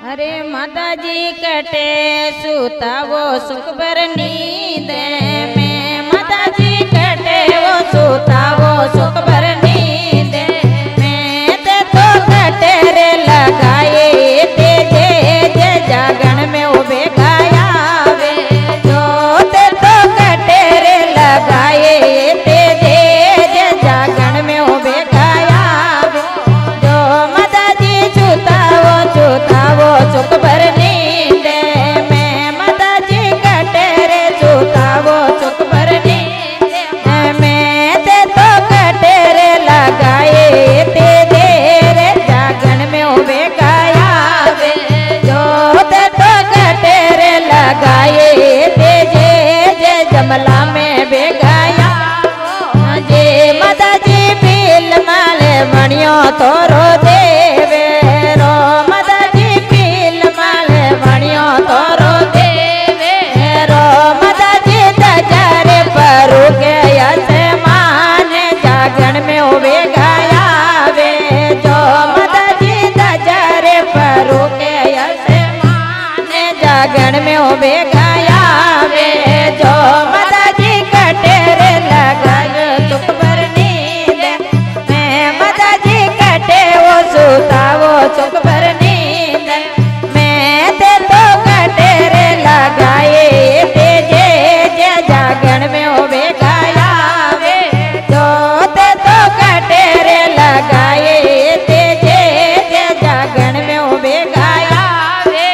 अरे माताजी कटे सूता वो सुख भर नींद में, माताजी कटे वो सूता वो सुख भर नींद में, ते तो कटे रे लगाए ते जे जागण में उबे गाया वे जो, ते तो कटे रे लगाए ते जे जागण में उबे गाया वे जो, माताजी छूता वो सुख भर नींद में, माताजी कटे रे छूता वो सुख भर नींद में, ते तो कटे रे लगाए ते दे रे जागण में उबे गाया वे जो, ते तो कटे रे लगाए ते जे जमला में बे गाया जे, माताजी पील माले मणियों तोरो देवे रो, माताजी पील माले मणियों तोरो देवे रो, माताजी दजारे परू के आसमान जागण में उबे गाया वे जो, माताजी दजारे परू के आसमान जागण में उबे गाया वे जो, माताजी कटे रे लगायो सुख भर नींद में, माताजी कटे वो सूता वो सुख भर नींद में, ते तो कटे रे लगाए ते जे जागण में उबे गाया वे जो, ते तो कटे रे लगाए ते जे जागण में उबे गाया वे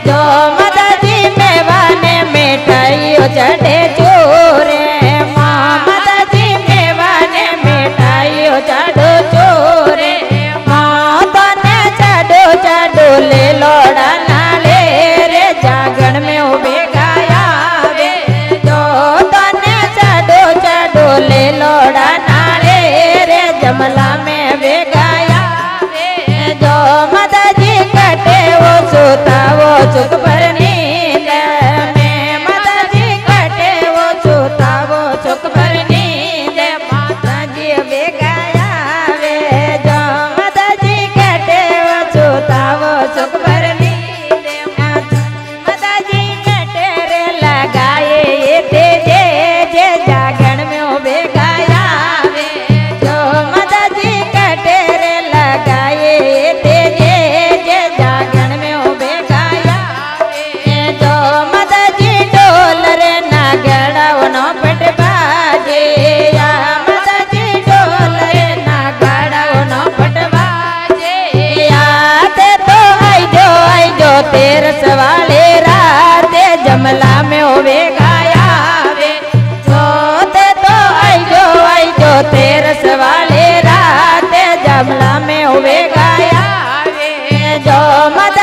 जो, माताजी मेवाने मिठाई चढ़े चोरे माँ, माताजी मेवाने मिठाई चढ़ो चोरे माँ, तने चढ़ो चढ़ो ले लोड़ा नाले रे जागण में उबे गाया वे जो, तने चढ़ो चढ़ो ले लोड़ा नाले रे जमला में बे गाया वे जो, माताजी कटे वो सूता वो सुख भर नींद में, माताजी कटे वो सूता वो सुख भर नींद, माताजी बे गाया वे जो, माताजी कटे वो सूता वो सुख भर नींद, माताजी कटे रे लगाए ते जे जागण में उबे गाया वे जो, माताजी कटे रे लगाए ते जे जागण में उबे गाया वे जो, माताजी ढोल रे नागड़ा उनो पट बाजे या, माताजी ढोल रे नागड़ा उनो पट बाजे या, ते तो आई जो तेरस वाले रात जमला में उबे गाया वे जो, ते तो आई जो तेरस वाले रात जमला में उबे गाया वे जो, माता